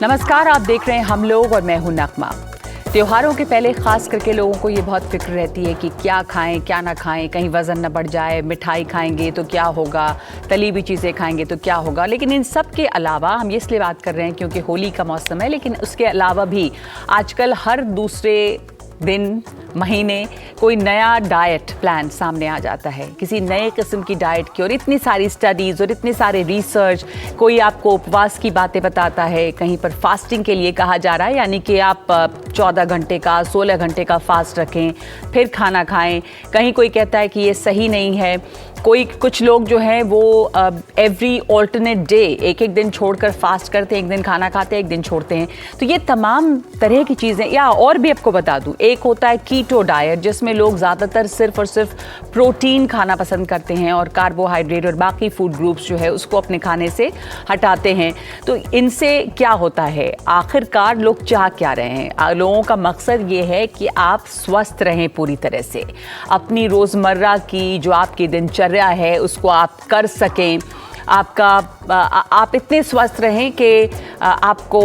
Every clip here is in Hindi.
नमस्कार, आप देख रहे हैं हम लोग और मैं हूं नगमा। त्योहारों के पहले खास करके लोगों को ये बहुत फिक्र रहती है कि क्या खाएं क्या ना खाएं, कहीं वज़न न बढ़ जाए, मिठाई खाएंगे तो क्या होगा, तली हुई चीज़ें खाएंगे तो क्या होगा। लेकिन इन सब के अलावा हम इसलिए बात कर रहे हैं क्योंकि होली का मौसम है, लेकिन उसके अलावा भी आजकल हर दूसरे दिन महीने कोई नया डाइट प्लान सामने आ जाता है, किसी नए किस्म की डाइट की। और इतनी सारी स्टडीज़ और इतने सारे रिसर्च, कोई आपको उपवास की बातें बताता है, कहीं पर फास्टिंग के लिए कहा जा रहा है, यानी कि आप 14 घंटे का 16 घंटे का फास्ट रखें फिर खाना खाएं। कहीं कोई कहता है कि ये सही नहीं है। कुछ लोग जो हैं वो एवरी ऑल्टरनेट डे एक दिन छोड़कर फास्ट करते हैं, एक दिन खाना खाते हैं, एक दिन छोड़ते हैं। तो ये तमाम तरह की चीज़ें, या और भी आपको बता दूं, एक होता है कीटो डाइट जिसमें लोग ज़्यादातर सिर्फ और सिर्फ प्रोटीन खाना पसंद करते हैं और कार्बोहाइड्रेट और बाकी फूड ग्रुप्स जो है उसको अपने खाने से हटाते हैं। तो इनसे क्या होता है, आखिरकार लोग चाह क्या रहे हैं? लोगों का मकसद ये है कि आप स्वस्थ रहें पूरी तरह से, अपनी रोज़मर्रा की जो आपकी दिनचर्या है उसको आप कर सकें, आप इतने स्वस्थ रहें कि आपको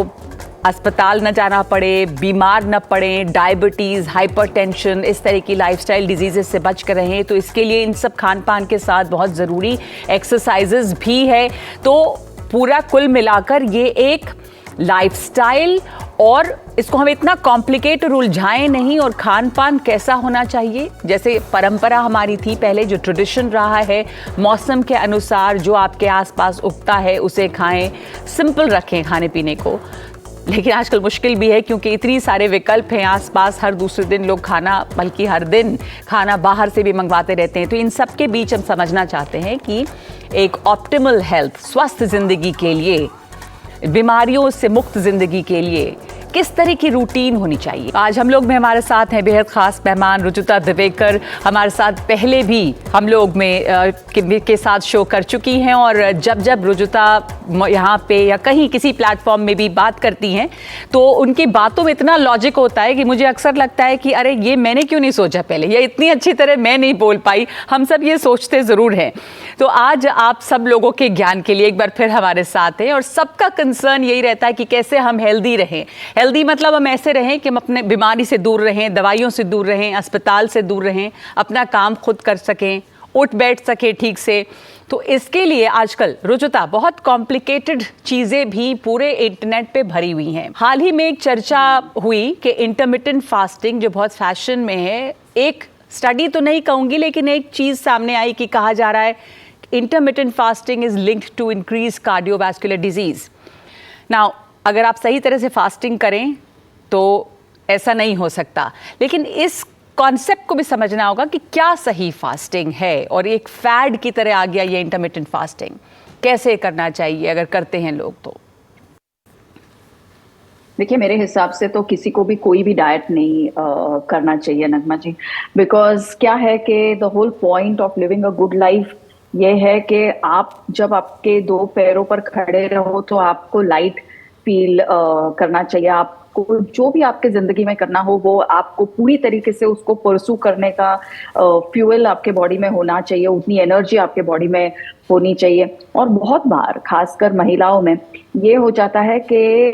अस्पताल न जाना पड़े, बीमार न पड़े, डायबिटीज़, हाइपरटेंशन, इस तरह की लाइफस्टाइल डिजीज़ से बच कर रहें। तो इसके लिए इन सब खान पान के साथ बहुत ज़रूरी एक्सरसाइजेज़ भी है। तो पूरा कुल मिलाकर ये एक लाइफस्टाइल, और इसको हम इतना कॉम्प्लिकेट उलझाएं नहीं। और खान पान कैसा होना चाहिए, जैसे परंपरा हमारी थी पहले, जो ट्रेडिशन रहा है, मौसम के अनुसार जो आपके आसपास उगता है उसे खाएं, सिंपल रखें खाने पीने को। लेकिन आजकल मुश्किल भी है क्योंकि इतनी सारे विकल्प हैं आसपास, हर दूसरे दिन लोग खाना, बल्कि हर दिन खाना बाहर से भी मंगवाते रहते हैं। तो इन सब के बीच हम समझना चाहते हैं कि एक ऑप्टिमल हेल्थ, स्वस्थ ज़िंदगी के लिए, बीमारियों से मुक्त ज़िंदगी के लिए किस तरह की रूटीन होनी चाहिए। आज हम लोग में हमारे साथ हैं बेहद ख़ास मेहमान रुजुता दिवेकर। हमारे साथ पहले भी हम लोग में के साथ शो कर चुकी हैं, और जब रुजुता यहाँ पे या कहीं किसी प्लेटफॉर्म में भी बात करती हैं तो उनकी बातों में इतना लॉजिक होता है कि मुझे अक्सर लगता है कि अरे ये मैंने क्यों नहीं सोचा पहले, या इतनी अच्छी तरह मैं नहीं बोल पाई। हम सब ये सोचते ज़रूर हैं। तो आज आप सब लोगों के ज्ञान के लिए एक बार फिर हमारे साथ हैं, और सबका कंसर्न यही रहता है कि कैसे हम हेल्दी रहें। हेल्दी मतलब हम ऐसे रहें कि हम अपने बीमारी से दूर रहें, दवाइयों से दूर रहें, अस्पताल से दूर रहें, अपना काम खुद कर सकें, उठ बैठ सके ठीक से। तो इसके लिए आजकल रुजुता बहुत कॉम्प्लिकेटेड चीज़ें भी पूरे इंटरनेट पे भरी हुई हैं। हाल ही में एक चर्चा हुई कि इंटरमिटेंट फास्टिंग जो बहुत फैशन में है, एक स्टडी तो नहीं कहूँगी लेकिन एक चीज़ सामने आई कि कहा जा रहा है intermittent fasting is linked to increase cardiovascular disease. Now अगर आप सही तरह से फास्टिंग करें तो ऐसा नहीं हो सकता, लेकिन इस कॉन्सेप्ट को भी समझना होगा कि क्या सही फास्टिंग है। और एक फैड की तरह आ गया ये इंटरमिटेंट फास्टिंग, कैसे करना चाहिए अगर करते हैं लोग तो? देखिए, मेरे हिसाब से तो किसी को भी कोई भी डाइट नहीं करना चाहिए नगमा जी। बिकॉज क्या है कि the whole point of living a good life ये है कि आप जब आपके दो पैरों पर खड़े रहो तो आपको लाइट फील करना चाहिए। आपको जो भी आपके जिंदगी में करना हो वो आपको पूरी तरीके से उसको परसू करने का फ्यूल आपके बॉडी में होना चाहिए, उतनी एनर्जी आपके बॉडी में होनी चाहिए। और बहुत बार खासकर महिलाओं में ये हो जाता है कि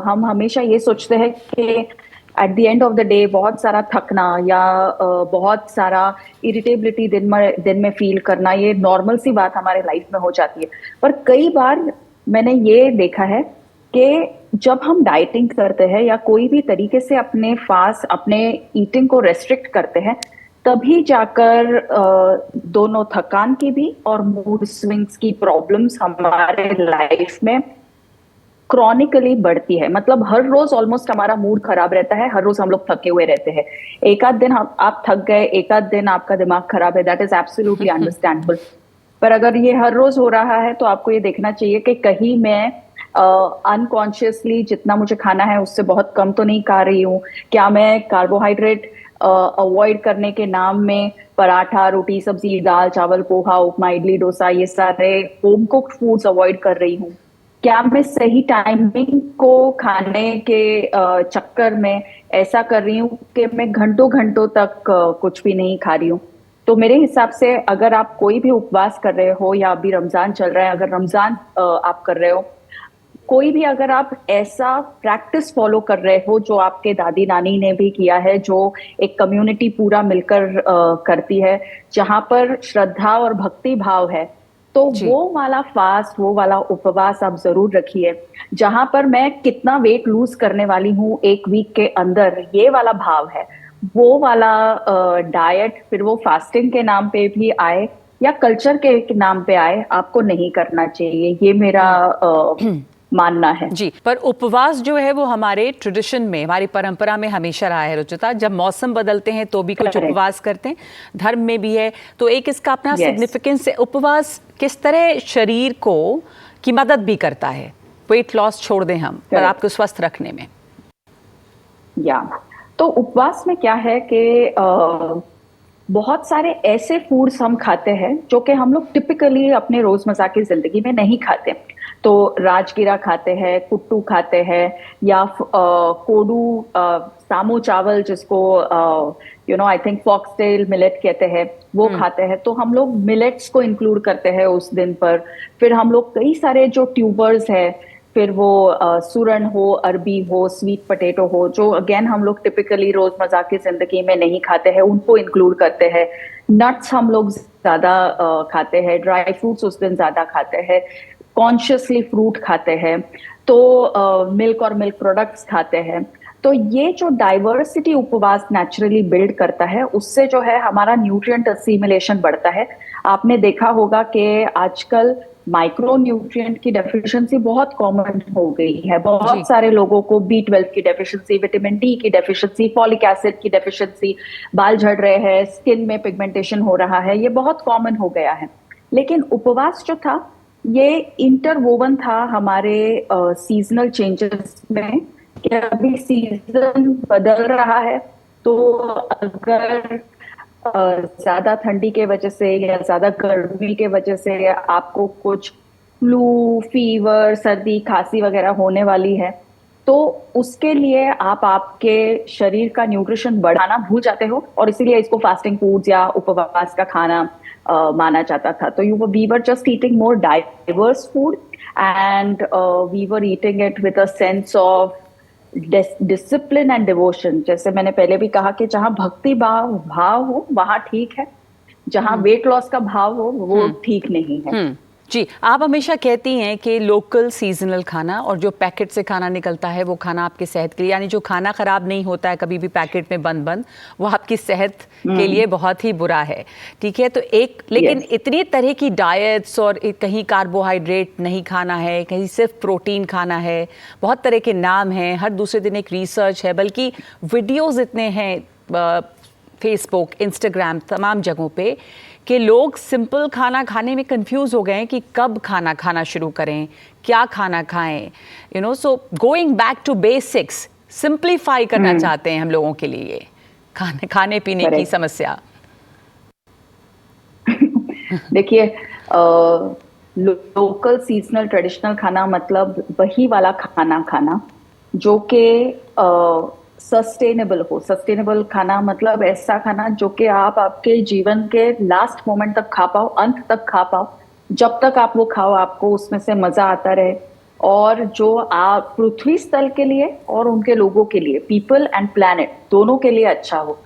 हम हमेशा ये सोचते हैं कि at the end of the day बहुत सारा थकना या बहुत सारा इरिटेबिलिटी दिन में फील करना, ये नॉर्मल सी बात हमारे लाइफ में हो जाती है। पर कई बार मैंने ये देखा है कि जब हम डाइटिंग करते हैं या कोई भी तरीके से अपने फास्ट, अपने ईटिंग को रेस्ट्रिक्ट करते हैं, तभी जाकर दोनों थकान की भी और मूड स्विंग्स की प्रॉब्लम्स हमारे लाइफ में क्रॉनिकली बढ़ती है। मतलब हर रोज ऑलमोस्ट हमारा मूड खराब रहता है, हर रोज हम लोग थके हुए रहते हैं। एक आध दिन आप थक गए, एक आध दिन आपका दिमाग खराब है, दैट इज एब्सोल्युटली अंडरस्टैंडेबल। पर अगर ये हर रोज हो रहा है तो आपको ये देखना चाहिए कि कहीं मैं अनकॉन्शियसली जितना मुझे खाना है उससे बहुत कम तो नहीं खा रही हूँ। क्या मैं कार्बोहाइड्रेट अवॉइड करने के नाम में पराठा, रोटी, सब्जी, दाल, चावल, पोहा, उपमा, इडली, डोसा, ये सारे होम कुक्ड फूड्स अवॉइड कर रही हूँ? क्या मैं सही टाइमिंग को खाने के चक्कर में ऐसा कर रही हूँ कि मैं घंटों घंटों तक कुछ भी नहीं खा रही हूँ? तो मेरे हिसाब से अगर आप कोई भी उपवास कर रहे हो या अभी रमजान चल रहा है, अगर रमजान आप कर रहे हो कोई भी अगर आप ऐसा प्रैक्टिस फॉलो कर रहे हो जो आपके दादी नानी ने भी किया है, जो एक कम्युनिटी पूरा मिलकर करती है, जहां पर श्रद्धा और भक्ति भाव है, तो जी। वो वाला फास्ट, वो वाला उपवास आप जरूर रखिए। जहां पर मैं कितना वेट लूज करने वाली हूँ एक वीक के अंदर, ये वाला भाव है, वो वाला डाइट फिर वो फास्टिंग के नाम पे भी आए या कल्चर के नाम पे आए, आपको नहीं करना चाहिए। ये मेरा मानना है। जी, पर उपवास जो है वो हमारे ट्रेडिशन में, हमारी परंपरा में हमेशा रहा है रुचिता। जब मौसम बदलते हैं तो भी कुछ करेक्ट। उपवास करते हैं, धर्म में भी है, तो एक इसका अपना यस। सिग्निफिकेंस है। उपवास किस तरह शरीर को की मदद भी करता है, वेट लॉस छोड़ दें हम, पर करेक्ट। आपको स्वस्थ रखने में। या तो उपवास में क्या है कि बहुत सारे ऐसे फूड्स हम खाते हैं जो कि हम लोग टिपिकली अपने रोजमर्रा की जिंदगी में नहीं खाते। तो राजगिरा खाते हैं, कुट्टू खाते हैं, या कोडू, सामू चावल जिसको आई थिंक फॉक्सटेल मिलेट कहते हैं, वो खाते हैं। तो हम लोग मिलेट्स को इंक्लूड करते हैं उस दिन पर। फिर हम लोग कई सारे जो ट्यूबर्स है, फिर वो सूरन हो, अरबी हो, स्वीट पोटैटो हो, जो अगेन हम लोग टिपिकली रोजमर्रा की जिंदगी में नहीं खाते हैं, उनको इंक्लूड करते हैं। नट्स हम लोग ज्यादा खाते हैं, ड्राई फ्रूट्स उस दिन ज्यादा खाते हैं, कॉन्शियसली फ्रूट खाते हैं, तो मिल्क और मिल्क प्रोडक्ट्स खाते हैं। तो ये जो डाइवर्सिटी उपवास नेचुरली बिल्ड करता है, उससे जो है हमारा न्यूट्रिएंट असिमिलेशन बढ़ता है। आपने देखा होगा कि आजकल माइक्रो न्यूट्रिएंट की डेफिशिएंसी बहुत कॉमन हो गई है। बहुत सारे लोगों को B12 की डेफिशिएंसी, विटामिन डी की डेफिशिएंसी, फॉलिक एसिड की डेफिशिएंसी, बाल झड़ रहे हैं, स्किन में पिगमेंटेशन हो रहा है, ये बहुत कॉमन हो गया है। लेकिन उपवास जो था, ये इंटरवोवन था हमारे सीजनल चेंजेस में, कि अभी सीजन बदल रहा है, तो अगर ज्यादा ठंडी के वजह से या ज्यादा गर्मी के वजह से आपको कुछ फ्लू, फीवर, सर्दी, खांसी वगैरह होने वाली है, तो उसके लिए आप आपके शरीर का न्यूट्रिशन बढ़ाना भूल जाते हो, और इसीलिए इसको फास्टिंग फूड्स या उपवास का खाना माना जाता था। तो we were just eating more diverse food, and we were eating it with a sense of discipline and devotion. जैसे मैंने पहले भी कहा कि जहां भक्ति भाव हो वहां ठीक है, जहां वेट लॉस का भाव हो वो ठीक नहीं है। जी, आप हमेशा कहती हैं कि लोकल सीजनल खाना और जो पैकेट से खाना निकलता है वो खाना आपकी सेहत के लिए, यानी जो खाना खराब नहीं होता है कभी भी पैकेट में बंद वो आपकी सेहत के लिए बहुत ही बुरा है। ठीक है, तो लेकिन इतनी तरह की डाइट्स, और कहीं कार्बोहाइड्रेट नहीं खाना है, कहीं सिर्फ प्रोटीन खाना है, बहुत तरह के नाम हैं, हर दूसरे दिन एक रिसर्च है, बल्कि वीडियोज़ इतने हैं फेसबुक, इंस्टाग्राम, तमाम जगहों पे, कि लोग सिंपल खाना खाने में कंफ्यूज हो गए हैं कि कब खाना खाना शुरू करें, क्या खाना खाएं, so going back to basics, simplify करना चाहते हैं हम लोगों के लिए खाने पीने की समस्या। देखिए, लोकल सीजनल ट्रेडिशनल खाना मतलब वही वाला खाना खाना जो कि सस्टेनेबल हो। सस्टेनेबल खाना मतलब ऐसा खाना जो कि आप आपके जीवन के लास्ट मोमेंट तक खा पाओ, अंत तक खा पाओ। जब तक आप वो खाओ आपको उसमें से मजा आता रहे, और जो आप पृथ्वी स्थल के लिए और उनके लोगों के लिए, पीपल एंड प्लैनेट दोनों के लिए अच्छा हो।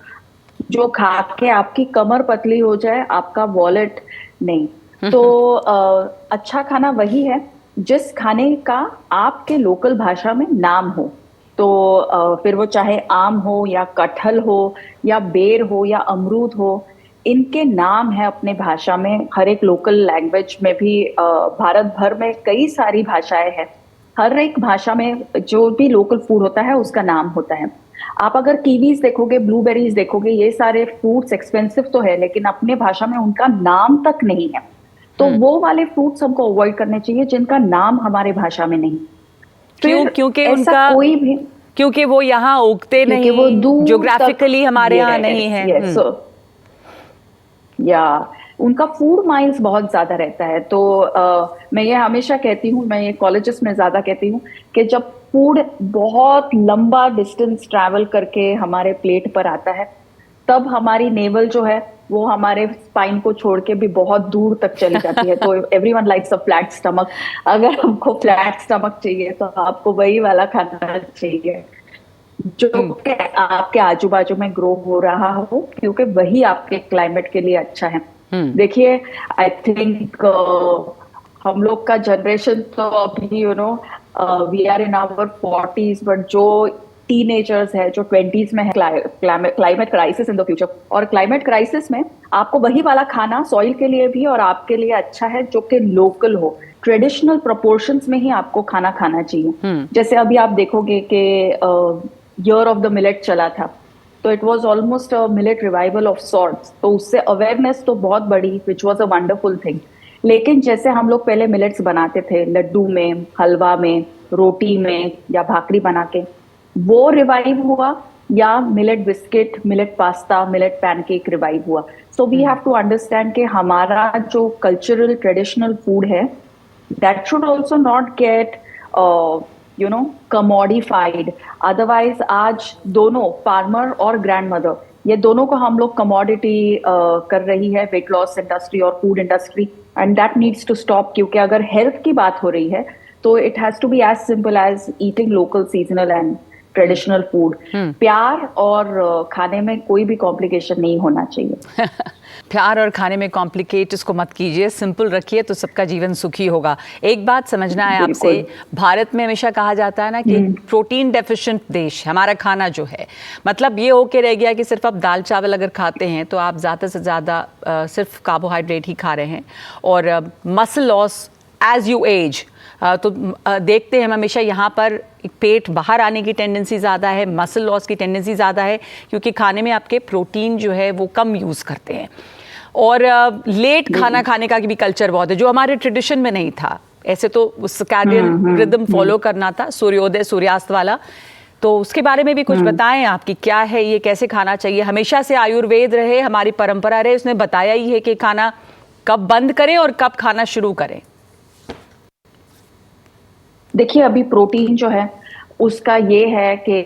जो खा के आपकी कमर पतली हो जाए, आपका वॉलेट नहीं। तो अच्छा खाना वही है जिस खाने का आपके लोकल भाषा में नाम हो। तो फिर वो चाहे आम हो या कटहल हो या बेर हो या अमरूद हो, इनके नाम है अपने भाषा में। हर एक लोकल लैंग्वेज में भी भारत भर में कई सारी भाषाएं हैं। हर एक भाषा में जो भी लोकल फूड होता है उसका नाम होता है। आप अगर कीवीज देखोगे, ब्लूबेरीज देखोगे, ये सारे फ्रूट्स एक्सपेंसिव तो है, लेकिन अपने भाषा में उनका नाम तक नहीं है। तो वो वाले फ्रूट्स हमको अवॉइड करने चाहिए जिनका नाम हमारे भाषा में नहीं। क्योंकि वो यहाँ उगते नहीं, वो ज्योग्राफिकली हमारे यहाँ नहीं है। या उनका फूड माइल्स बहुत ज्यादा रहता है। तो मैं ये हमेशा कहती हूँ, मैं ये कॉलेजेस में ज्यादा कहती हूँ कि जब फूड बहुत लंबा डिस्टेंस ट्रैवल करके हमारे प्लेट पर आता है, तब हमारी नेवल जो है वो हमारे स्पाइन को छोड़ के भी बहुत दूर तक चली जाती है। तो everyone likes a flat stomach. अगर हमको फ्लैट स्टमक चाहिए तो आपको वही वाला खाना चाहिए जो हम्म। कि आपके आजू बाजू में ग्रो हो रहा हो, क्योंकि वही आपके क्लाइमेट के लिए अच्छा है। हम्म। देखिए, आई थिंक हम लोग का जनरेशन तो अभी we are in our 40s, but जो टीनेजर्स है, जो 20s में है, climate crisis in the future. और क्लाइमेट क्राइसिस में आपको वही वाला खाना सॉइल के लिए भी और आपके लिए अच्छा है जो कि लोकल हो, ट्रेडिशनल प्रोपोर्शंस में ही आपको खाना खाना चाहिए। हम्म। जैसे अभी आप देखोगे कि ईयर ऑफ द मिलेट चला था, तो it was almost a millet revival of sorts, तो उससे अवेयरनेस तो बहुत बड़ी, which was a wonderful thing. लेकिन जैसे हम लोग पहले मिलेट्स बनाते थे लड्डू में, हलवा में, रोटी में या भाकरी बना के, वो रिवाइव हुआ, या millet biscuit, millet pasta, millet pancake revive हुआ। So we have to understand कि हमारा जो कल्चरल ट्रेडिशनल फूड है, that should also not get commodified. Otherwise आज दोनों फार्मर और ग्रैंड मदर, ये दोनों को हम लोग कमोडिटी कर रही है, वेट लॉस इंडस्ट्री और food industry, and that needs to stop. क्योंकि अगर हेल्थ की बात हो रही है तो it has to be as simple as eating local, seasonal and traditional food. प्यार और खाने में कोई भी कॉम्प्लिकेशन नहीं होना चाहिए। प्यार और खाने में कॉम्प्लिकेट इसको मत कीजिए, सिंपल रखिए तो सबका जीवन सुखी होगा। एक बात समझना है आपसे, भारत में हमेशा कहा जाता है ना कि प्रोटीन डेफिशिएंट देश हमारा खाना जो है, मतलब ये होके रह गया कि सिर्फ आप दाल चावल अगर खाते हैं तो आप ज़्यादा से ज़्यादा सिर्फ कार्बोहाइड्रेट ही खा रहे हैं, और muscle loss as you age, तो देखते हैं हम हमेशा यहाँ पर पेट बाहर आने की टेंडेंसी ज़्यादा है, मसल लॉस की टेंडेंसी ज़्यादा है, क्योंकि खाने में आपके प्रोटीन जो है वो कम यूज़ करते हैं। और लेट खाना खाने का भी कल्चर बहुत है जो हमारे ट्रेडिशन में नहीं था। ऐसे तो सर्कैडियन रिदम फॉलो करना था, सूर्योदय सूर्यास्त वाला। तो उसके बारे में भी कुछ बताएं आप कि क्या है ये, कैसे खाना चाहिए। हमेशा से आयुर्वेद रहे, हमारी परंपरा रहे, उसने बताया ही है कि खाना कब बंद करें और कब खाना शुरू करें। देखिए, अभी प्रोटीन जो है उसका ये है कि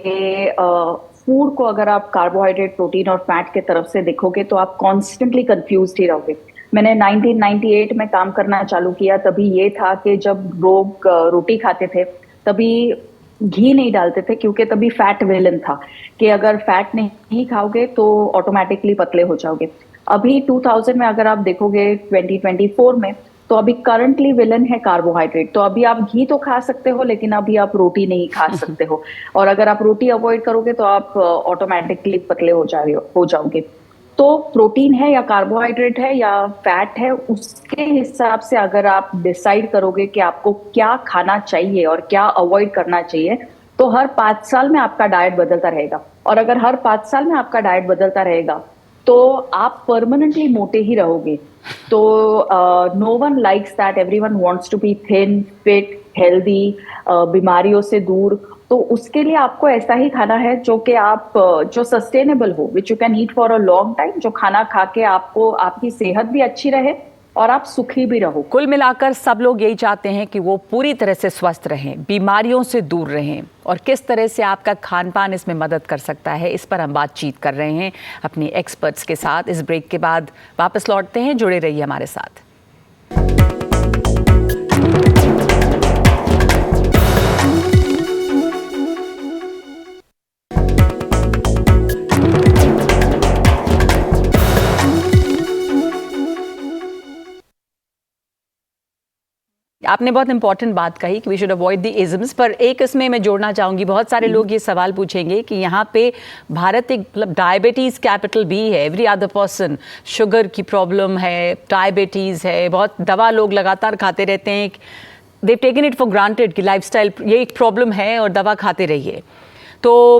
फूड को अगर आप कार्बोहाइड्रेट, प्रोटीन और फैट के तरफ से देखोगे तो आप कॉन्स्टेंटली कंफ्यूज ही रहोगे। मैंने 1998 में काम करना चालू किया, तभी ये था कि जब लोग रोटी खाते थे तभी घी नहीं डालते थे, क्योंकि तभी फैट विलन था कि अगर फैट नहीं खाओगे तो ऑटोमेटिकली पतले हो जाओगे। अभी 2000 में अगर आप देखोगे, 2024 में, तो अभी करंटली विलन है कार्बोहाइड्रेट। तो अभी आप घी तो खा सकते हो, लेकिन अभी आप रोटी नहीं खा सकते हो, और अगर आप रोटी अवॉइड करोगे तो आप ऑटोमेटिकली पतले हो जाओगे। तो प्रोटीन है या कार्बोहाइड्रेट है या फैट है, उसके हिसाब से अगर आप डिसाइड करोगे कि आपको क्या खाना चाहिए और क्या अवॉइड करना चाहिए, तो हर 5 साल में आपका डाइट बदलता रहेगा। और अगर हर 5 साल में आपका डाइट बदलता रहेगा तो आप परमानेंटली मोटे ही रहोगे। तो no one likes that, everyone wants to be thin, fit, healthy, बीमारियों से दूर। तो उसके लिए आपको ऐसा ही खाना है जो कि आप जो सस्टेनेबल हो, which you can eat for a long time, जो खाना खा के आपको आपकी सेहत भी अच्छी रहे और आप सुखी भी रहो। कुल मिलाकर सब लोग यही चाहते हैं कि वो पूरी तरह से स्वस्थ रहें, बीमारियों से दूर रहें, और किस तरह से आपका खान पान इसमें मदद कर सकता है, इस पर हम बातचीत कर रहे हैं अपने एक्सपर्ट्स के साथ। इस ब्रेक के बाद वापस लौटते हैं, जुड़े रहिए हमारे साथ। आपने बहुत इंपॉर्टेंट बात कही कि we should avoid the isms, पर एक इसमें मैं जोड़ना चाहूँगी, बहुत सारे लोग ये सवाल पूछेंगे कि यहाँ पे भारत एक मतलब डायबिटीज़ कैपिटल भी है। एवरी अदर पर्सन, शुगर की प्रॉब्लम है, डायबिटीज़ है, बहुत दवा लोग लगातार खाते रहते हैं। दे टेकन इट फॉर ग्रांटेड कि लाइफस्टाइल ये एक प्रॉब्लम है और दवा खाते रहिए। तो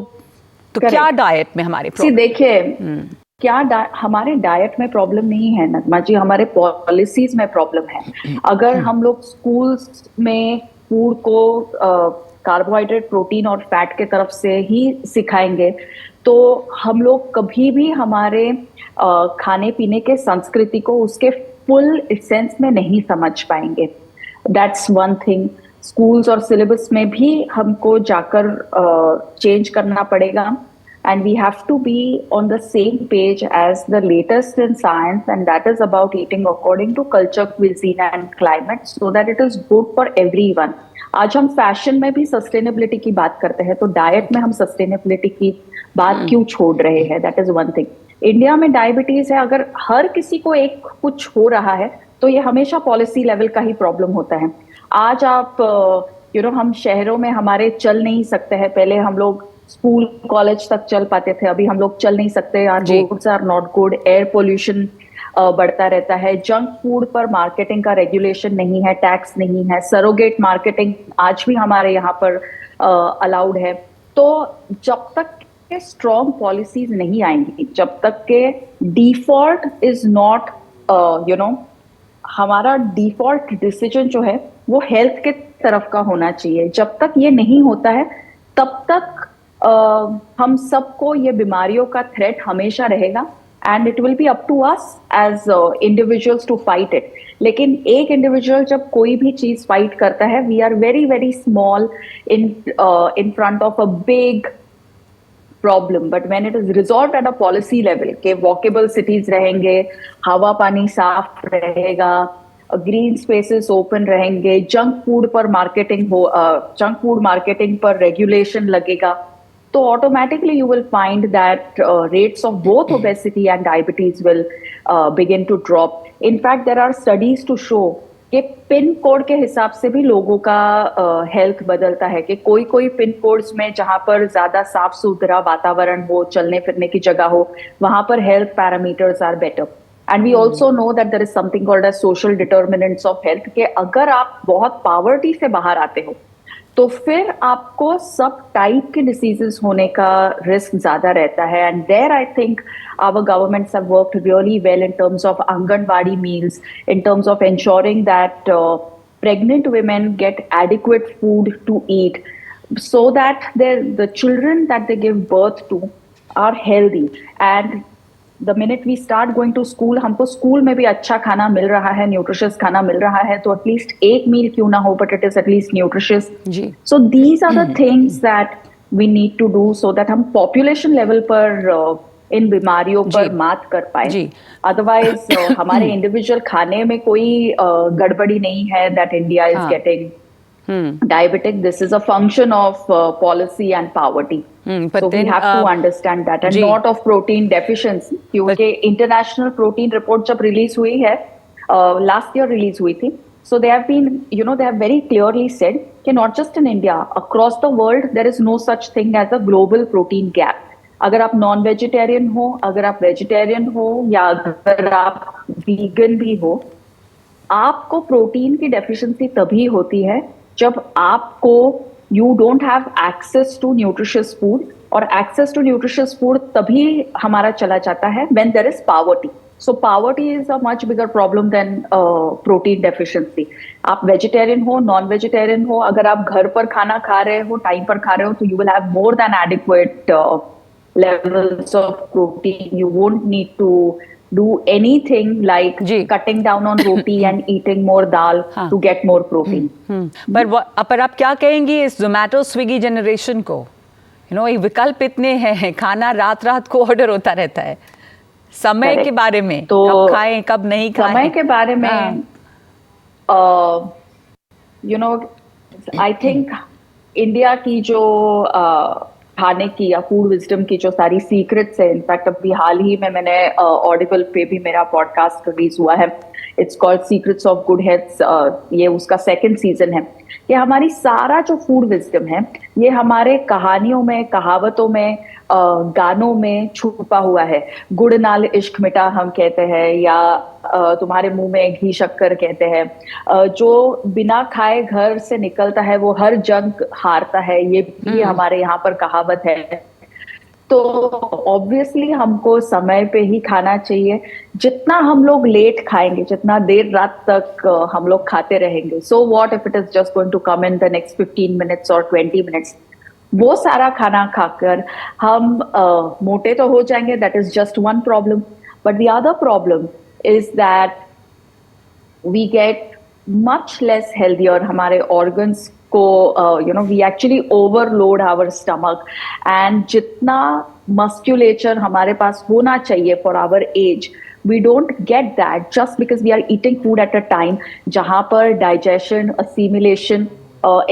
क्या डाइट में हमारे प्रॉब्लम? देखिए, हमारे डाइट में प्रॉब्लम नहीं है नगमा जी, हमारे पॉलिसीज में प्रॉब्लम है। अगर हम लोग स्कूल्स में फूड को कार्बोहाइड्रेट, प्रोटीन और फैट के तरफ से ही सिखाएंगे तो हम लोग कभी भी हमारे खाने पीने के संस्कृति को उसके फुल सेंस में नहीं समझ पाएंगे। That's one thing. स्कूल्स और सिलेबस में भी हमको जाकर चेंज करना पड़ेगा। and we have to be on the same page as the latest in science, and that is about eating according to culture, cuisine and climate, so that it is good for everyone. आज हम फैशन में भी सस्टेनेबिलिटी की बात करते हैं, तो डाइट में हम सस्टेनेबिलिटी की बात क्यों छोड़ रहे हैं? That is one thing. India में डायबिटीज है, अगर हर किसी को एक कुछ हो रहा है तो ये हमेशा पॉलिसी लेवल का ही प्रॉब्लम होता है. आज आप हम शहरों में हमारे चल नहीं सकते हैं. पहले हम लोग स्कूल कॉलेज तक चल पाते थे, अभी हम लोग चल नहीं सकते. Our roads are not good, air pollution बढ़ता रहता है. जंक फूड पर मार्केटिंग का रेगुलेशन नहीं है, टैक्स नहीं है. सरोगेट मार्केटिंग आज भी हमारे यहाँ पर अलाउड है. तो जब तक के स्ट्रॉन्ग पॉलिसीज नहीं आएंगी, जब तक के डिफॉल्ट इज नॉट हमारा डिफॉल्ट डिसीजन जो है वो हेल्थ के तरफ का होना चाहिए, जब तक ये नहीं होता है तब तक हम सबको ये बीमारियों का थ्रेट हमेशा रहेगा. And it will be up to us as individuals to fight it. लेकिन एक इंडिविजुअल जब कोई भी चीज फाइट करता है, we are very very small in front of a big problem. But when it is resolve at a policy level के वॉकेबल सिटीज रहेंगे, हवा पानी साफ रहेगा, ग्रीन स्पेसेस ओपन रहेंगे, जंक फूड मार्केटिंग पर रेगुलेशन लगेगा, तो automatically you will find that rates of both obesity and diabetes will begin to drop. In fact, there are studies to show कि पिन कोड के हिसाब से भी लोगों का हेल्थ बदलता है. कि कोई पिन कोड्स में जहां पर ज्यादा साफ सुथरा वातावरण हो, चलने फिरने की जगह हो, वहां पर health parameters are better. And we also know that there is something called as social determinants of health. कि अगर आप बहुत पॉवर्टी से बाहर आते हो तो फिर आपको सब टाइप के डिसीजेस होने का रिस्क ज्यादा रहता है. And there I think our governments have worked really well in terms of anganwadi meals, in terms of ensuring that pregnant women get adequate food to eat, so that the children that they give birth to are healthy. And the minute we start going to school, हमको स्कूल में भी अच्छा खाना मिल रहा है, न्यूट्रिशियस खाना मिल रहा है, तो एटलीस्ट एक मील क्यों ना हो, but it is at least nutritious. So these are the things that we need to do so that हम पॉपुलेशन लेवल पर इन बीमारियों पर मात कर पाए. अदरवाइज हमारे इंडिविजुअल खाने में कोई गड़बड़ी नहीं है that India is getting diabetic. This is a function of policy and poverty. So we have to understand that, and not of protein deficiency. क्योंकि international protein report जब release हुई है, last year release हुई थी. So they have been, they have very clearly said कि not just in India, across the world there is no such thing as a global protein gap. अगर आप नॉन वेजिटेरियन हो, अगर आप वेजिटेरियन हो, या अगर आप वीगन भी हो, आपको प्रोटीन की डेफिशिएंसी तभी होती है जब आपको you don't have access to nutritious food. और एक्सेस टू न्यूट्रिशियस फूड तभी हमारा चला जाता है when there is poverty. So poverty is a much bigger problem than protein deficiency. आप वेजिटेरियन हो, नॉन वेजिटेरियन हो, अगर आप घर पर खाना खा रहे हो, टाइम पर खा रहे हो, तो you will have more than adequate levels of protein. You won't need to do anything like cutting down on roti and eating more dal to get more protein. पर आप क्या कहेंगी इस जोमेटो स्विगी जनरेशन को? एक विकल्प इतने हैं, खाना रात रात को ऑर्डर होता रहता है. समय के बारे में, तो कब खाएं कब नहीं खाएं, समय के बारे में आई थिंक इंडिया की जो खाने की या फूड विजडम की जो सारी सीक्रेट्स है, इनफैक्ट अभी हाल ही में मैंने ऑडिबल पे भी मेरा पॉडकास्ट रिलीज हुआ है, it's called secrets of good health. ये उसका 2nd सीजन है. ये हमारी सारा जो फूड विजडम है, ये हमारे कहानियों में, कहावतों में, गानों में छुपा हुआ है. गुड़ नाल इश्क मिटा हम कहते हैं, या तुम्हारे मुंह में घी शक्कर कहते हैं. जो बिना खाए घर से निकलता है वो हर जंग हारता है, ये भी हमारे यहाँ पर कहावत है. तो ऑब्वियसली हमको समय पे ही खाना चाहिए. जितना हम लोग लेट खाएंगे, जितना देर रात तक हम लोग खाते रहेंगे, so what if it is just going to come in the next 15 minutes और 20 मिनट्स. वो सारा खाना खाकर हम मोटे तो हो जाएंगे, that is just one problem. But the other problem is that we get much less healthier. हमारे ऑर्गन्स को we actually overload our stomach, and जितना मस्क्यूलेचर हमारे पास होना चाहिए for our age, we don't get that just because we are eating food at a time जहां पर digestion, assimilation,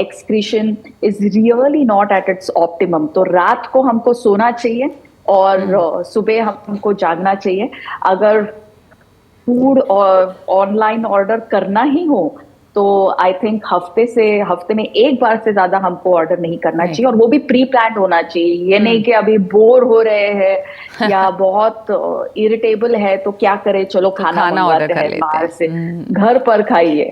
excretion is really not at its optimum. तो रात को हमको सोना चाहिए और सुबह हमको जागना चाहिए. अगर फूड ऑनलाइन ऑर्डर करना ही हो तो आई थिंक हफ्ते में एक बार से ज्यादा हमको ऑर्डर नहीं करना चाहिए, और वो भी प्री प्लान होना चाहिए. ये नहीं कि अभी बोर हो रहे हैं या बहुत इरिटेबल है तो क्या करें, चलो खाना ऑर्डर कर लेते हैं बाहर से. घर पर खाइए.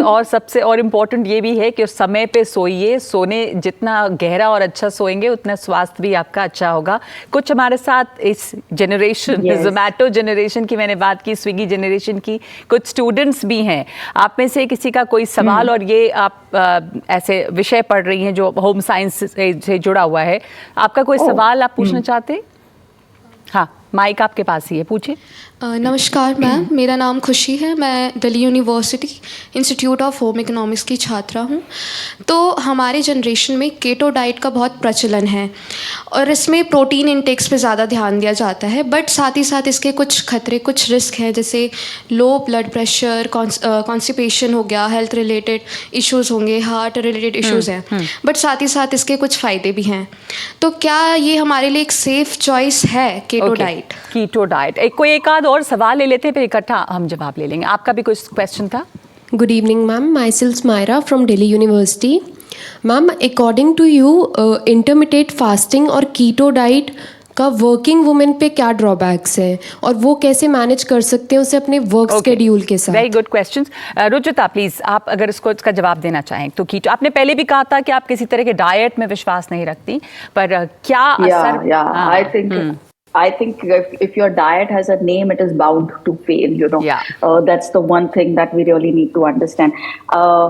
और सबसे और इम्पोर्टेंट ये भी है कि समय पे सोइए. सोने जितना गहरा और अच्छा सोएंगे उतना स्वास्थ्य भी आपका अच्छा होगा. कुछ हमारे साथ इस जनरेशन, जोमैटो जनरेशन की मैंने बात की, स्विगी जनरेशन की, कुछ स्टूडेंट्स भी हैं. आप में से किसी का कोई सवाल, और ये आप ऐसे विषय पढ़ रही हैं जो होम साइंस से जुड़ा हुआ है, आपका कोई सवाल आप पूछना चाहते हैं? हाँ, माइक आपके पास ही है, पूछिए. नमस्कार मैम, मेरा नाम खुशी है. मैं Delhi university institute of home economics की छात्रा हूँ. तो हमारे जनरेशन में केटो डाइट का बहुत प्रचलन है और इसमें प्रोटीन इंटेक्स पे ज़्यादा ध्यान दिया जाता है, बट साथ ही साथ इसके कुछ खतरे, कुछ रिस्क हैं, जैसे लो ब्लड प्रेशर, कॉन्स्टिपेशन हो गया, हेल्थ रिलेटेड इश्यूज़ होंगे, हार्ट रिलेटेड इश्यूज़ हैं, बट साथ ही साथ इसके कुछ फ़ायदे भी हैं. तो क्या ये हमारे लिए एक सेफ़ चॉइस है केटो डाइट? Keto diet. कोई एक आध और सवाल ले लेते हैं, फिर इकट्ठा हम जवाब ले लेंगे. आपका भी कुछ क्वेश्चन था? Good evening, ma'am. Myself Myra from Delhi University. Ma'am, according to you, intermittent fasting और keto diet का वर्किंग वुमेन पे क्या ड्रॉबैक्स है और वो कैसे मैनेज कर सकते हैं उसे अपने वर्क स्केड्यूल के साथ? Very good question. Ruchita, please आप अगर इसका जवाब देना चाहें तो. कीटो, आपने पहले भी कहा था कि आप किसी तरह के डाइट में विश्वास नहीं रखती, पर क्या असर? I think if your diet has a name, it is bound to fail, that's the one thing that we really need to understand.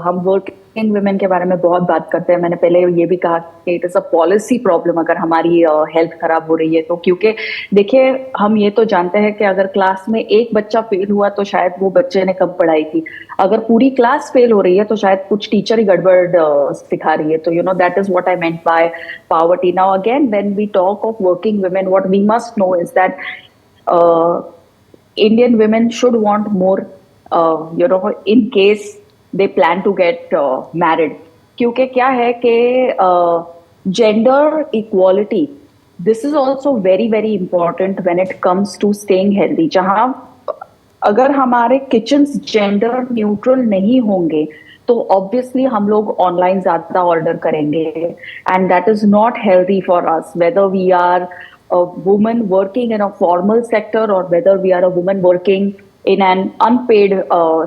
हम वर्किंग वुमेन के बारे में बहुत बात करते हैं. मैंने पहले ये भी कहा कि it is a policy problem अगर हमारी हेल्थ खराब हो रही है तो. क्योंकि देखिए, हम ये तो जानते हैं कि अगर क्लास में एक बच्चा फेल हुआ तो शायद वो बच्चे ने कम पढ़ाई की. अगर पूरी क्लास फेल हो रही है तो शायद कुछ टीचर ही गड़बड़ सिखा रही है. तो that is what I meant by poverty. Now again, when we talk of working women, what we must know is that Indian women should want more, in case they plan to get married. क्योंकि क्या है कि gender equality, this is also very very important when it comes to staying healthy. जहाँ अगर हमारे किचन्स जेंडर न्यूट्रल नहीं होंगे तो ऑब्वियसली हम लोग ऑनलाइन ज्यादा ऑर्डर करेंगे, and that is not healthy for us, whether we are a woman working in a formal sector और whether we are a woman working in an unpaid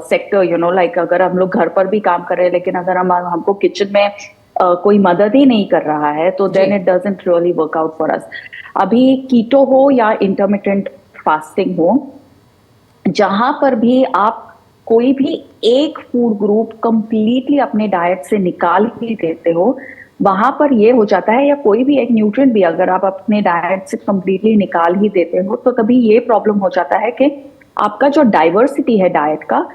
sector. Like अगर हम लोग घर पर भी काम कर रहे हैं लेकिन अगर हमको किचन में कोई मदद ही नहीं कर रहा है तो then it doesn't really work out for us. अभी कीटो हो या इंटरमिटेंट फास्टिंग हो, जहां पर भी आप कोई भी एक फूड ग्रुप कंप्लीटली अपने डाइट से निकाल ही देते हो, वहां पर ये हो जाता है, या कोई भी एक न्यूट्रिएंट भी अगर आप अपने डाइट से कंप्लीटली निकाल ही देते हो तो तभी ये प्रॉब्लम हो जाता है कि आपका जो डाइवर्सिटी है डाइट का,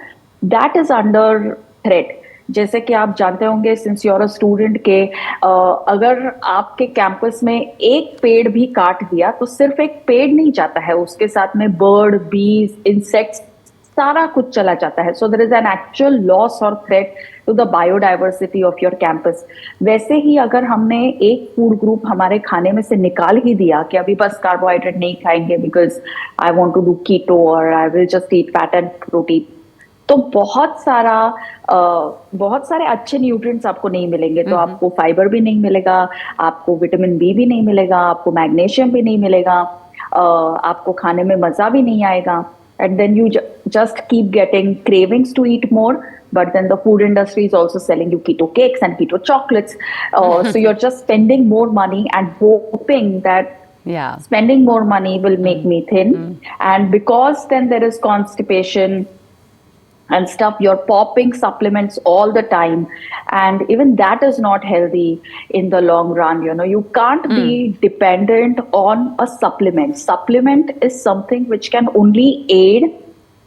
दैट इज अंडर थ्रेट. जैसे कि आप जानते होंगे, since you are a student, के अगर आपके कैंपस में एक पेड़ भी काट दिया तो सिर्फ एक पेड़ नहीं जाता है, उसके साथ में बर्ड, बीज, इंसेक्ट्स, सारा कुछ चला जाता है. So there is an actual loss और threat to the biodiversity of your campus. वैसे ही अगर हमने एक फूड ग्रुप हमारे खाने में से निकाल ही दिया कि अभी बस कार्बोहाइड्रेट नहीं खाएंगे because I want to do keto और I will just eat fat and protein, तो बहुत सारे अच्छे न्यूट्रिएंट्स आपको नहीं मिलेंगे. तो आपको फाइबर भी नहीं मिलेगा, आपको विटामिन बी भी नहीं मिलेगा, आपको मैग्नीशियम भी नहीं मिलेगा, आपको खाने में मजा भी नहीं आएगा. And then you just keep getting cravings to eat more, but then the food industry is also selling you keto cakes and keto chocolates. So you're just spending more money and hoping that spending more money will make me thin. And because then there is constipation and stuff, you're popping supplements all the time, and even that is not healthy in the long run. You can't be dependent on a supplement is something which can only aid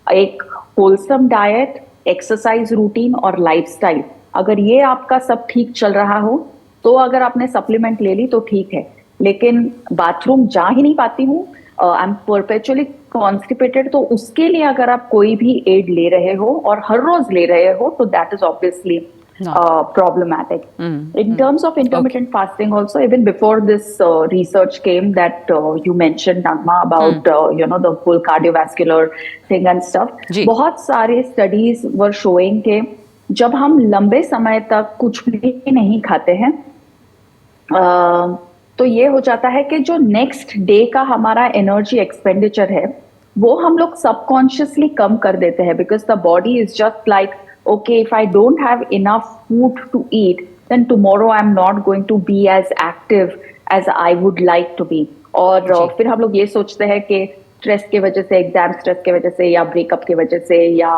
a wholesome diet, exercise routine or lifestyle. अगर ये आपका सब ठीक चल रहा हो तो अगर आपने सप्लीमेंट ले ली तो ठीक है, लेकिन बाथरूम जा ही नहीं पाती हूँ, आई एम परपेचुअली कॉन्स्टिपेटेड, तो उसके लिए अगर आप कोई भी एड ले रहे हो और हर रोज ले रहे हो तो that is obviously problematic. In terms of intermittent fasting also, even before this research came that you mentioned, Nagma, about the whole cardiovascular thing and stuff, बहुत सारे studies were showing कि जब हम लंबे समय तक कुछ भी नहीं खाते हैं तो ये हो जाता है कि जो नेक्स्ट डे का हमारा एनर्जी एक्सपेंडिचर है वो हम लोग सबकॉन्शियसली कम कर देते हैं, because the body is just like, okay, if I don't have enough food to eat, then tomorrow I'm not going to be as active as I would like to be. और फिर हम लोग ये सोचते हैं कि स्ट्रेस के वजह से, एग्जाम स्ट्रेस के वजह से, या ब्रेकअप के वजह से, या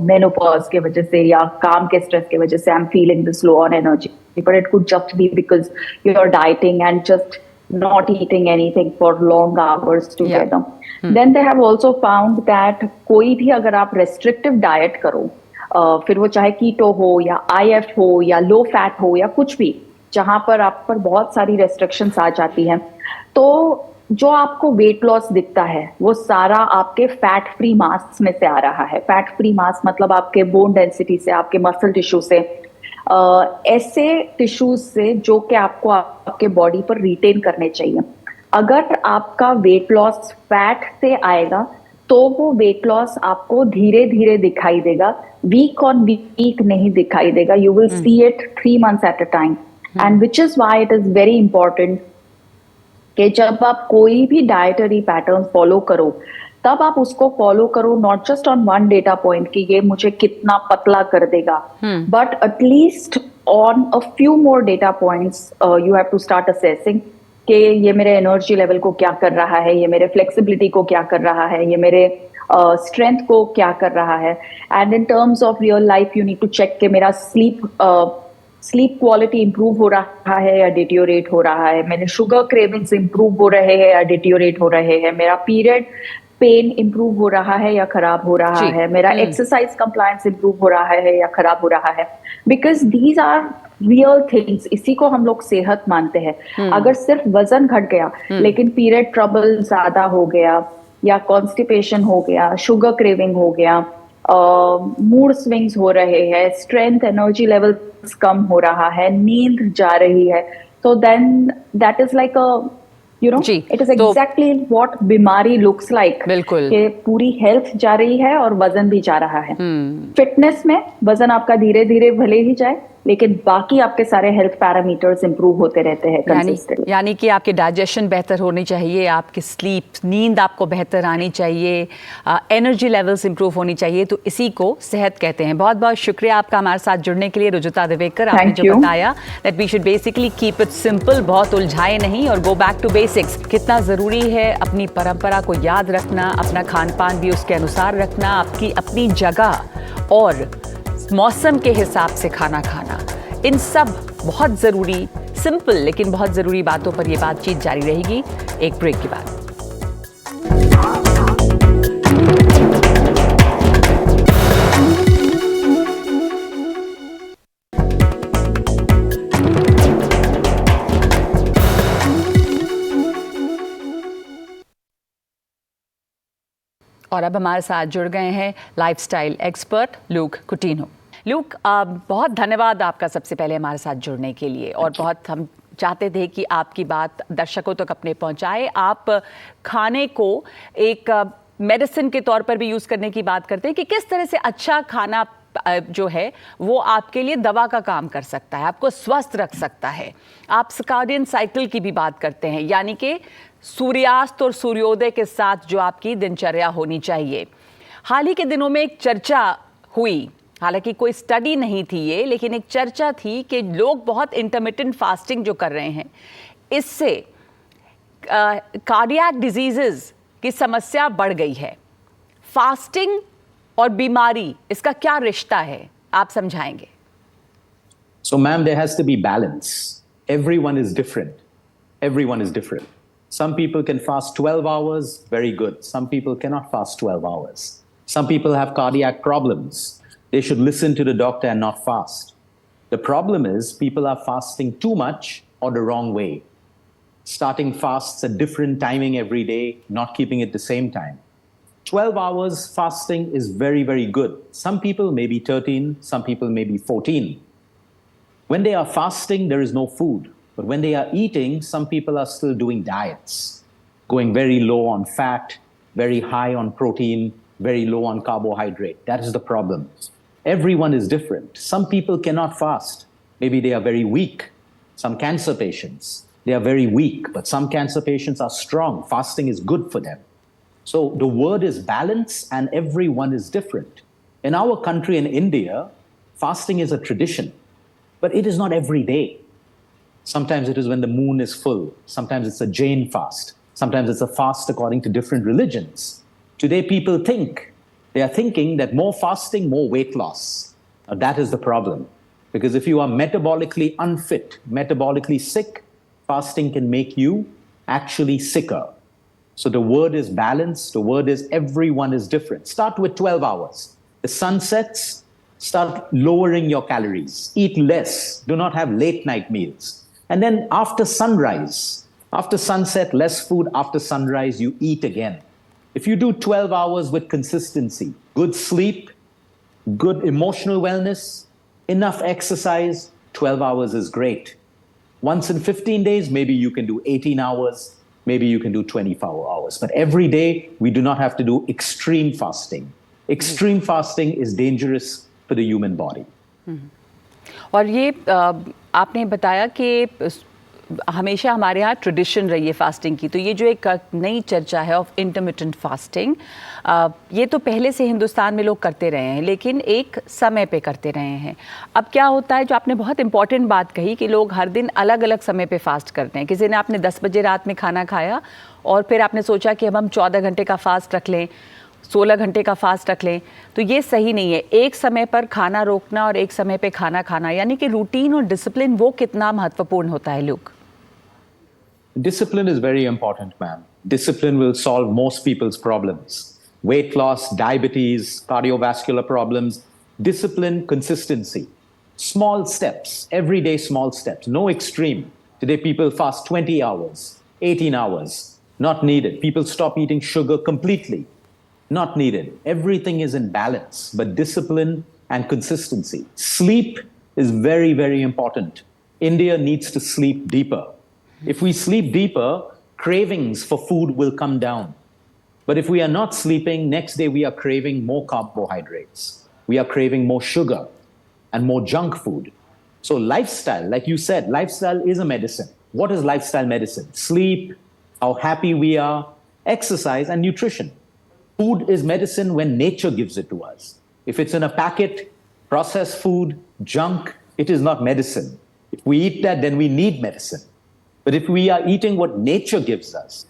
मेनोपॉज के वजह से, या काम के स्ट्रेस के वजह से I am feeling this low on energy, but it could just be because you are dieting and just not eating anything for long hours together. Then they have also found that कोई भी अगर आप restrictive diet करो, फिर वो चाहे कीटो हो या IF हो या लो फैट हो या कुछ भी, जहां पर आप पर बहुत सारी रेस्ट्रिक्शंस आ जाती हैं, तो जो आपको वेट लॉस दिखता है वो सारा आपके फैट फ्री मास में से आ रहा है. फैट फ्री मास मतलब आपके बोन डेंसिटी से, आपके मसल टिश्यू से, ऐसे टिश्यूज से जो कि आपको आपके बॉडी पर रिटेन करने चाहिए. अगर आपका वेट लॉस फैट से आएगा तो वो वेट लॉस आपको धीरे धीरे दिखाई देगा, वीक ऑन वीक नहीं दिखाई देगा. You will see it 3 months at a time, and which is why it is very important कि जब आप कोई भी डाइटरी पैटर्न फॉलो करो तब आप उसको फॉलो करो not just on one data point कि ये मुझे कितना पतला कर देगा, but at least on a few more data points you have to start assessing कि ये मेरे एनर्जी लेवल को क्या कर रहा है, ये मेरे फ्लेक्सिबिलिटी को क्या कर रहा है, ये मेरे स्ट्रेंथ को क्या कर रहा है. And in terms of real life you need to check कि मेरा स्लीप क्वालिटी इंप्रूव हो रहा है या डिटियोरेट हो रहा है, मेरे शुगर क्रेविंग्स इंप्रूव हो रहे हैं या डिटियोरेट हो रहे हैं, मेरा पीरियड पेन इंप्रूव हो रहा है या खराब हो रहा है, मेरा एक्सरसाइज कंप्लायंस इंप्रूव हो रहा है या खराब हो रहा है, because these are real things. इसी को हम लोग सेहत मानते हैं. अगर सिर्फ वजन घट गया लेकिन पीरियड ट्रबल ज्यादा हो गया या कॉन्स्टिपेशन हो गया, शुगर क्रेविंग हो गया, मूड स्विंग्स हो रहे हैं, स्ट्रेंथ एनर्जी लेवल कम हो रहा है, नींद जा रही है, तो then that is like a it is exactly what बीमारी लुक्स लाइक. बिल्कुल, कि पूरी हेल्थ जा रही है और वजन भी जा रहा है. फिटनेस में वजन आपका धीरे धीरे भले ही जाए लेकिन बाकी आपके सारे हेल्थ पैरामीटर्स इंप्रूव होते रहते हैं कंसिस्टेंटली. यानी कि आपके डाइजेशन बेहतर होनी चाहिए, आपकी स्लीप, नींद आपको बेहतर आनी चाहिए, एनर्जी लेवल्स इंप्रूव होनी चाहिए, तो इसी को सेहत कहते हैं. बहुत बहुत शुक्रिया आपका हमारे साथ जुड़ने के लिए रुजुता दिवेकर. आपने जो बताया that we should basically keep it simple, बहुत उलझाए नहीं और गो बैक टू बेसिक्स. कितना ज़रूरी है अपनी परंपरा को याद रखना, अपना खान पान भी उसके अनुसार रखना, आपकी अपनी जगह और मौसम के हिसाब से खाना खाना, इन सब बहुत ज़रूरी, सिंपल लेकिन बहुत ज़रूरी बातों पर ये बातचीत जारी रहेगी एक ब्रेक के बाद. और अब हमारे साथ जुड़ गए हैं lifestyle expert look Coutinho. Look, बहुत धन्यवाद आपका सबसे पहले हमारे साथ जुड़ने के लिए, और बहुत हम चाहते थे कि आपकी बात दर्शकों तक अपने पहुंचाए. आप खाने को एक मेडिसिन के तौर पर भी यूज़ करने की बात करते हैं कि किस तरह से अच्छा खाना जो है वो आपके लिए दवा का काम कर सकता है, आपको स्वस्थ रख सकता है. आप सर्काडियन साइकिल की भी बात करते हैं, यानी कि सूर्यास्त और सूर्योदय के साथ जो आपकी दिनचर्या होनी चाहिए. हाल ही के दिनों में एक चर्चा हुई, हालांकि कोई स्टडी नहीं थी ये, लेकिन एक चर्चा थी कि लोग बहुत इंटरमिटेंट फास्टिंग जो कर रहे हैं, इससे कार्डियक डिजीजेस की समस्या बढ़ गई है. फास्टिंग और बीमारी, इसका क्या रिश्ता है, आप समझाएंगे? So ma'am, there has to be balance. Everyone is different. Everyone is different. Some people can fast 12 hours, very good. Some people cannot fast 12 hours. Some people have cardiac problems. They should listen to the doctor and not fast. The problem is people are fasting too much or the wrong way. Starting fasts at different timing every day, not keeping it the same time. 12 hours fasting is very, very good. Some people may be 13, some people may be 14. When they are fasting, there is no food. But when they are eating, some people are still doing diets, going very low on fat, very high on protein, very low on carbohydrate. That is the problem. Everyone is different. Some people cannot fast. Maybe they are very weak. Some cancer patients, they are very weak, but some cancer patients are strong. Fasting is good for them. So the word is balance, and everyone is different. In our country, in India, fasting is a tradition, but it is not every day. Sometimes it is when the moon is full. Sometimes it's a Jain fast. Sometimes it's a fast according to different religions. Today, people they are thinking that more fasting, more weight loss. Now, that is the problem. Because if you are metabolically unfit, metabolically sick, fasting can make you actually sicker. So the word is balance. The word is everyone is different. Start with 12 hours. The sun sets, start lowering your calories. Eat less. Do not have late night meals. And then after sunrise, after sunset, less food. After sunrise, you eat again. If you do 12 hours with consistency, good sleep, good emotional wellness, enough exercise, 12 hours is great. Once in 15 days, maybe you can do 18 hours, maybe you can do 24 hours. But every day, we do not have to do extreme fasting. Extreme fasting is dangerous for the human body. और ये आपने बताया कि हमेशा हमारे यहाँ ट्रेडिशन रही है फास्टिंग की, तो ये जो एक नई चर्चा है ऑफ इंटरमिटेंट फास्टिंग, ये तो पहले से हिंदुस्तान में लोग करते रहे हैं, लेकिन एक समय पे करते रहे हैं. अब क्या होता है, जो आपने बहुत इंपॉर्टेंट बात कही कि लोग हर दिन अलग अलग समय पे फास्ट करते हैं. किसी ने आपने 10 बजे रात में खाना खाया और फिर आपने सोचा कि अब हम 14 घंटे का फास्ट रख लें, 16 घंटे का फास्ट रख लें, तो ये सही नहीं है. एक समय पर खाना रोकना और एक समय पे खाना खाना, यानी कि रूटीन और डिसिप्लिन वो कितना महत्वपूर्ण होता है लोग. Discipline is very important, ma'am. Discipline will solve most people's problems. Weight loss, diabetes, cardiovascular problems. Discipline, consistency. Small steps, everyday small steps, no extreme. Today people fast 20 hours, 18 hours. Not needed. People stop eating sugar completely. Not needed. Everything is in balance, but discipline and consistency. Sleep is very, very important. India needs to sleep deeper. If we sleep deeper, cravings for food will come down. But if we are not sleeping, next day we are craving more carbohydrates. We are craving more sugar and more junk food. So lifestyle, like you said, lifestyle is a medicine. What is lifestyle medicine? Sleep, how happy we are, exercise, and nutrition. Food is medicine when nature gives it to us. If it's in a packet, processed food, junk, it is not medicine. If we eat that, then we need medicine. But if we are eating what nature gives us,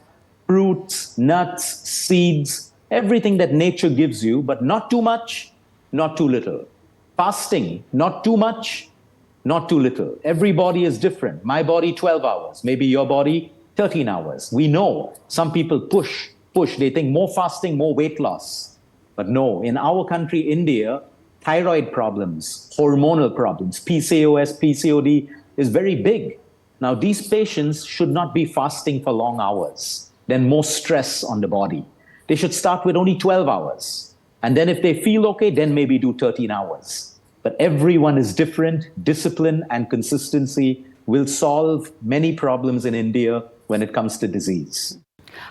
fruits, nuts, seeds, everything that nature gives you, but not too much, not too little. Fasting, not too much, not too little. Every body is different. My body, 12 hours. Maybe your body, 13 hours. We know some people push. They think more fasting, more weight loss. But no, in our country, India, thyroid problems, hormonal problems, PCOS, PCOD is very big. Now, these patients should not be fasting for long hours. Then more stress on the body. They should start with only 12 hours. And then if they feel okay, then maybe do 13 hours. But everyone is different. Discipline and consistency will solve many problems in India when it comes to disease.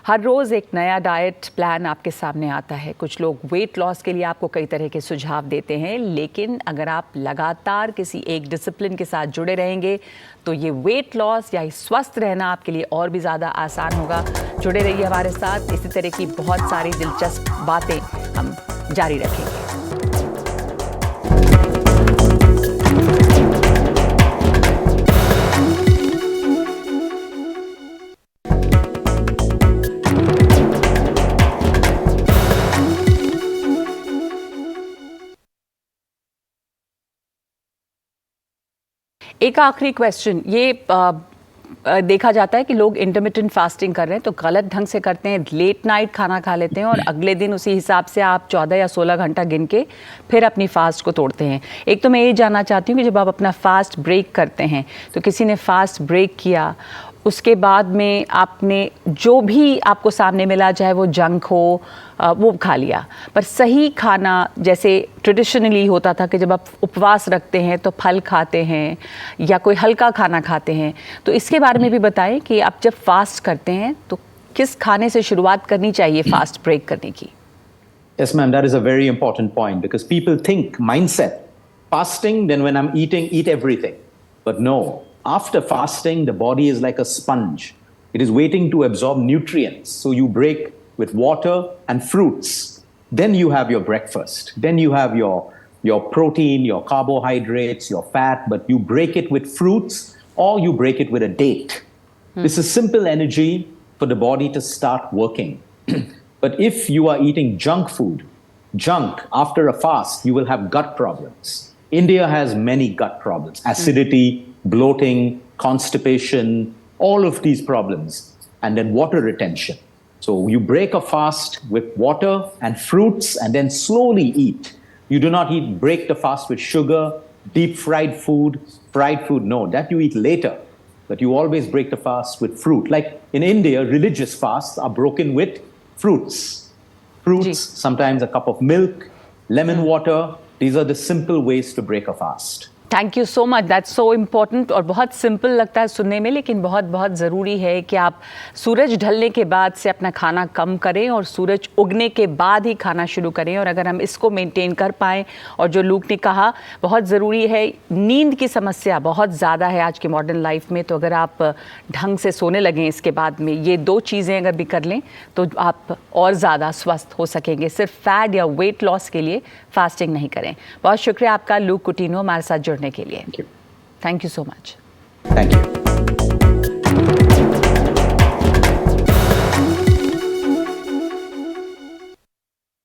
हर रोज़ एक नया डाइट प्लान आपके सामने आता है. कुछ लोग वेट लॉस के लिए आपको कई तरह के सुझाव देते हैं, लेकिन अगर आप लगातार किसी एक डिसिप्लिन के साथ जुड़े रहेंगे तो ये वेट लॉस या स्वस्थ रहना आपके लिए और भी ज़्यादा आसान होगा. जुड़े रहिए हमारे साथ, इसी तरह की बहुत सारी दिलचस्प बातें हम जारी रखेंगे. एक आखिरी क्वेश्चन, ये देखा जाता है कि लोग इंटरमिटेंट फास्टिंग कर रहे हैं तो गलत ढंग से करते हैं, लेट नाइट खाना खा लेते हैं और अगले दिन उसी हिसाब से आप 14 या 16 घंटा गिन के फिर अपनी फास्ट को तोड़ते हैं। एक तो मैं ये जानना चाहती हूँ कि जब आप अपना फास्ट ब्रेक करते हैं तो किसी ने फास्ट ब्रेक किया, उसके बाद में आपने जो भी आपको सामने मिला, चाहे वो जंक हो, वो खा लिया, पर सही खाना जैसे ट्रेडिशनली होता था कि जब आप उपवास रखते हैं तो फल खाते हैं या कोई हल्का खाना खाते हैं, तो इसके बारे में भी बताएं कि आप जब फास्ट करते हैं तो किस खाने से शुरुआत करनी चाहिए फास्ट ब्रेक करने की? Yes, ma'am, that is a very important point because people think mindset, fasting, then when I'm eating, eat everything. But no, after fasting, the body is like a sponge. It is waiting to absorb nutrients. So you break with water and fruits. Then you have your breakfast. Then you have your protein, your carbohydrates, your fat, but you break it with fruits or you break it with a date. This is simple energy for the body to start working. But if you are eating junk food, after a fast, you will have gut problems. India has many gut problems, acidity, bloating, constipation, all of these problems, and then water retention. So you break a fast with water and fruits and then slowly eat. You do not break the fast with sugar, deep fried food, no, that you eat later. But you always break the fast with fruit. Like in India, religious fasts are broken with fruits. Fruits, sometimes a cup of milk, lemon water. These are the simple ways to break a fast. Thank you so much, that's so important. और बहुत सिंपल लगता है सुनने में, लेकिन बहुत बहुत ज़रूरी है कि आप सूरज ढलने के बाद से अपना खाना कम करें और सूरज उगने के बाद ही खाना शुरू करें। और अगर हम इसको मेंटेन कर पाएँ, और जो लूक ने कहा बहुत ज़रूरी है, नींद की समस्या बहुत ज़्यादा है आज की मॉडर्न लाइफ में, तो अगर आप ढंग से सोने लगें इसके बाद में, ये 2 चीज़ें अगर भी कर लें तो आप और ज़्यादा स्वस्थ हो सकेंगे। सिर्फ फैट या वेट लॉस के लिए फास्टिंग नहीं करें। बहुत शुक्रिया आपका लूक कुटिन्हो हमारे साथ जुड़ने के लिए। Thank you. Thank you so much. Thank you.